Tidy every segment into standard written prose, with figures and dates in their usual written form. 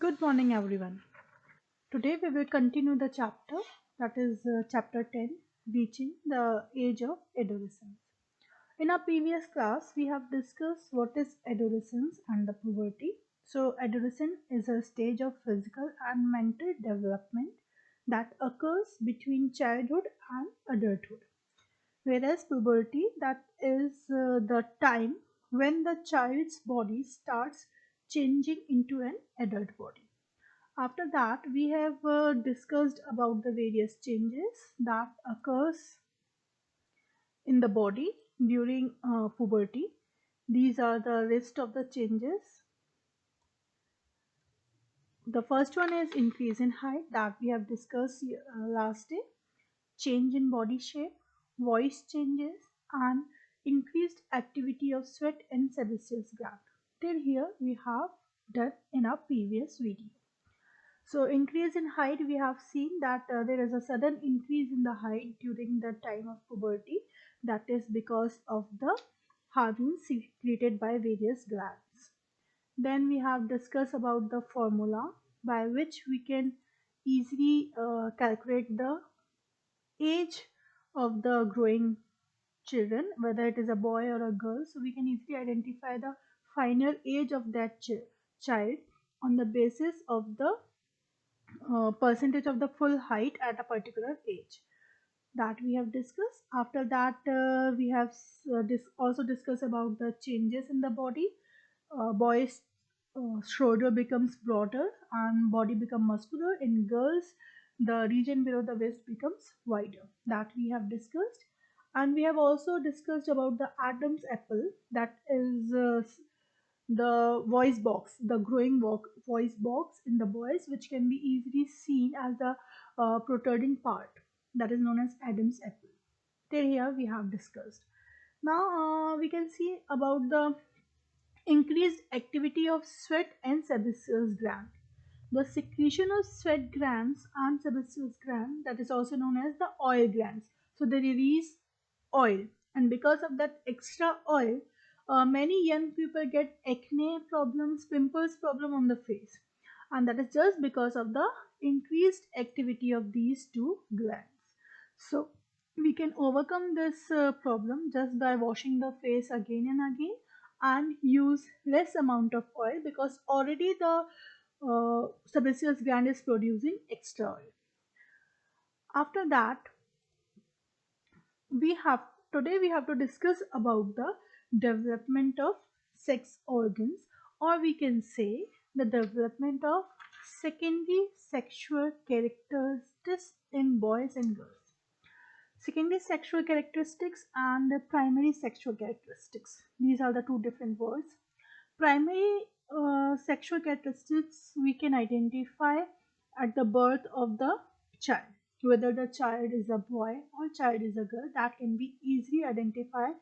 Good morning, everyone. Today we will continue the chapter that is chapter 10, reaching the age of adolescence. In our previous class, we have discussed what is adolescence and the puberty. So, adolescence is a stage of physical and mental development that occurs between childhood and adulthood, whereas puberty that is the time when the child's body starts changing into an adult body. After that, we have discussed about the various changes that occurs in the body during puberty. These are the list of the changes. The first one is increase in height that we have discussed last day, change in body shape, voice changes, and increased activity of sweat and sebaceous gland. Till here we have done in our previous video. So increase in height, we have seen that there is a sudden increase in the height during the time of puberty. That is because of the hormones secreted by various glands. Then we have discussed about the formula by which we can easily calculate the age of the growing children, whether it is a boy or a girl. So we can easily identify the final age of that child on the basis of the percentage of the full height at a particular age that we have discussed. After that, we have also discussed about the changes in the body. Boys shoulder becomes broader and body become muscular. In girls, the region below the waist becomes wider, that we have discussed. And we have also discussed about the Adam's apple, that is the voice box, the growing voice box in the boys, which can be easily seen as the protruding part, that is known as Adam's apple. Till here we have discussed. Now we can see about the increased activity of sweat and sebaceous gland. The secretion of sweat glands and sebaceous gland, that is also known as the oil glands. So they release oil, and because of that extra oil, many young people get acne problems, pimples problem on the face, and that is just because of the increased activity of these two glands. So we can overcome this problem just by washing the face again and again and use less amount of oil, because already the sebaceous gland is producing extra oil. After that, we have today we have to discuss about the development of sex organs, or we can say the development of secondary sexual characteristics in boys and girls. Secondary sexual characteristics and the primary sexual characteristics, these are the two different words. Primary sexual characteristics we can identify at the birth of the child. Whether the child is a boy or child is a girl, that can be easily identified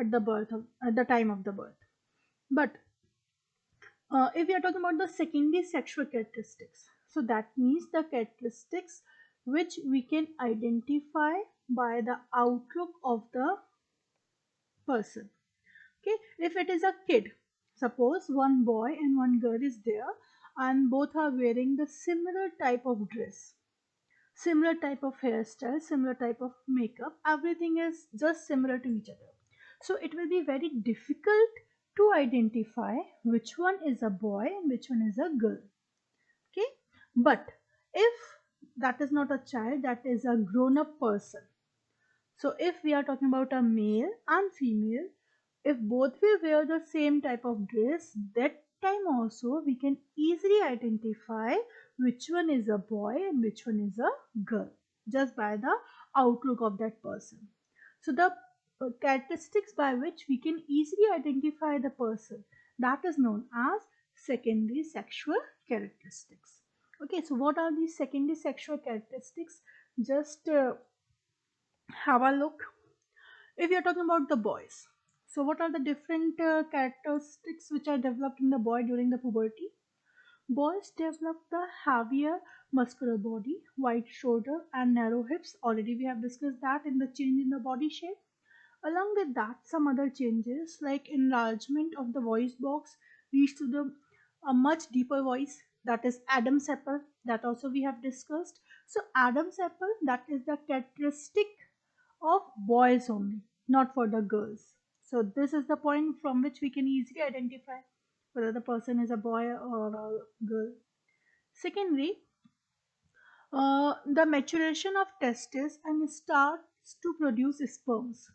at the time of the birth. But if we are talking about the secondary sexual characteristics, so that means the characteristics which we can identify by the outlook of the person. Okay, if it is a kid, suppose one boy and one girl is there and both are wearing the similar type of dress, similar type of hairstyle, similar type of makeup, everything is just similar to each other. So it will be very difficult to identify which one is a boy and which one is a girl. Okay, but if that is not a child, that is a grown up person. So if we are talking about a male and female, if both will wear the same type of dress, that time also we can easily identify which one is a boy and which one is a girl, just by the outlook of that person. So the characteristics by which we can easily identify the person, that is known as secondary sexual characteristics. Okay, so what are these secondary sexual characteristics? Just have a look. If you're talking about the boys, so what are the different characteristics which are developed in the boy during the puberty? Boys develop the heavier muscular body, wide shoulder and narrow hips. Already we have discussed that in the change in the body shape. Along with that, some other changes like enlargement of the voice box leads to the a much deeper voice, that is Adam's apple, that also we have discussed. So Adam's apple, that is the characteristic of boys only, not for the girls. So this is the point from which we can easily identify whether the person is a boy or a girl. Secondly, the maturation of testes and starts to produce sperms.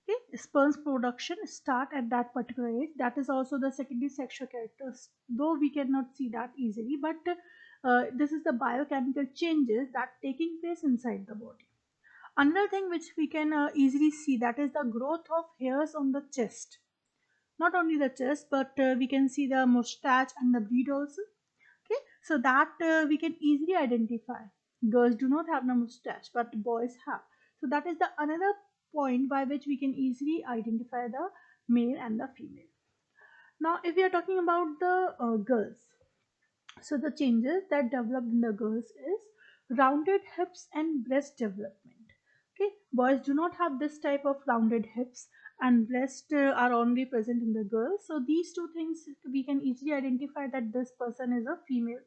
Okay, sperms production start at that particular age. That is also the secondary sexual characters, though we cannot see that easily. But this is the biochemical changes that taking place inside the body. Another thing which we can easily see, that is the growth of hairs on the chest. Not only the chest, but we can see the mustache and the beard also. Okay, so that we can easily identify. Girls do not have the mustache, but boys have. So that is the another point by which we can easily identify the male and the female. Now, if we are talking about the girls, so the changes that develop in the girls is rounded hips and breast development. Okay, boys do not have this type of rounded hips, and breast are only present in the girls. So these two things we can easily identify that this person is a female.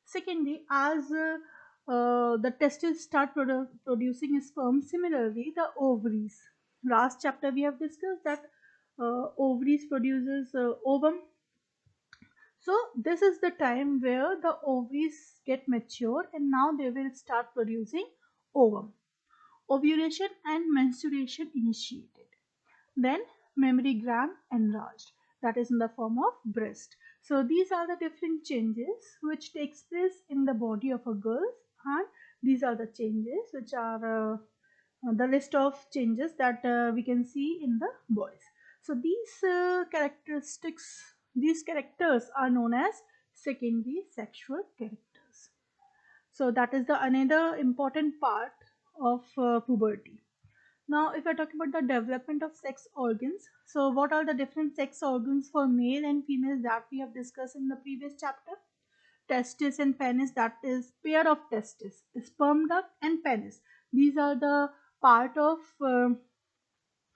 Secondly, as the testes start producing sperm, similarly the ovaries. Last chapter we have discussed that ovaries produces ovum. So this is the time where the ovaries get mature and now they will start producing ovum. Ovulation and menstruation initiated. Then mammary gland enlarged, that is in the form of breast. So these are the different changes which takes place in the body of a girl, and these are the changes which are the list of changes that we can see in the boys. So these these characters are known as secondary sexual characters. So that is the another important part of puberty. Now, if we're talking about the development of sex organs, so what are the different sex organs for male and female that we have discussed in the previous chapter? Testis and penis, that is pair of testis, sperm duct and penis. These are the part of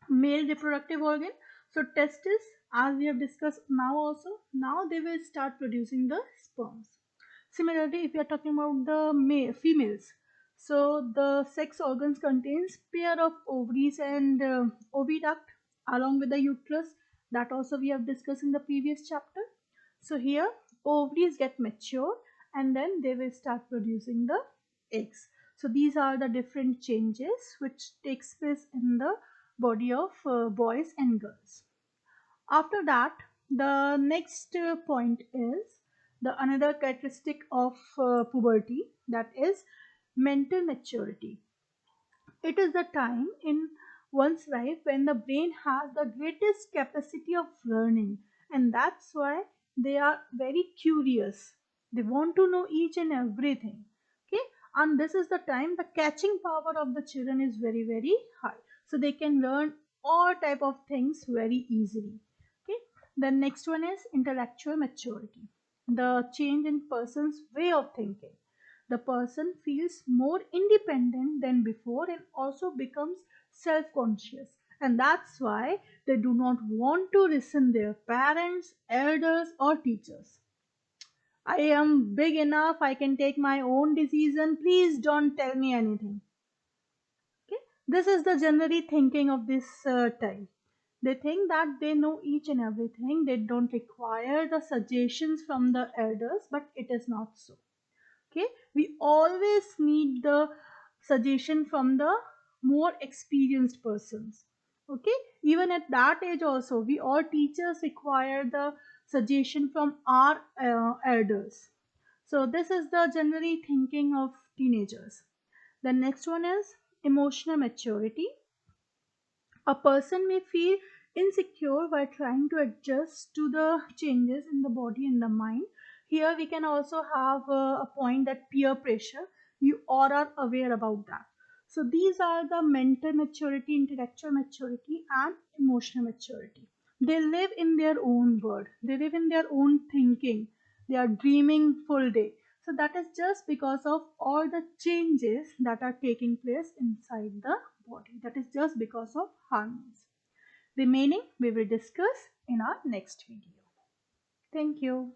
male reproductive organ. So testis, as we have discussed now also, now they will start producing the sperms. Similarly, if we are talking about the females, so the sex organs contains pair of ovaries and oviduct along with the uterus, that also we have discussed in the previous chapter. So here ovaries get mature and then they will start producing the eggs. So these are the different changes which takes place in the body of boys and girls. After that, the next point is the another characteristic of puberty, that is mental maturity. It is the time in one's life when the brain has the greatest capacity of learning, and that's why they are very curious. They want to know each and everything. Okay, and this is the time the catching power of the children is very, very high. So they can learn all type of things very easily. Okay, the next one is intellectual maturity, the change in person's way of thinking. The person feels more independent than before and also becomes self-conscious, and that's why they do not want to listen their parents, elders or teachers. I am big enough, I can take my own decision, please don't tell me anything. Okay, this is the generally thinking of this time. They think that they know each and everything, they don't require the suggestions from the elders, but it is not so. Okay, we always need the suggestion from the more experienced persons. Okay, even at that age also we all teachers require the suggestion from our elders. So this is the generally thinking of teenagers. The next one is emotional maturity. A person may feel insecure while trying to adjust to the changes in the body and the mind. Here we can also have a point that peer pressure. You all are aware about that. So these are the mental maturity, intellectual maturity, and emotional maturity. They live in their own world. They live in their own thinking. They are dreaming full day. So that is just because of all the changes that are taking place inside the body. That is just because of hormones. Remaining we will discuss in our next video. Thank you.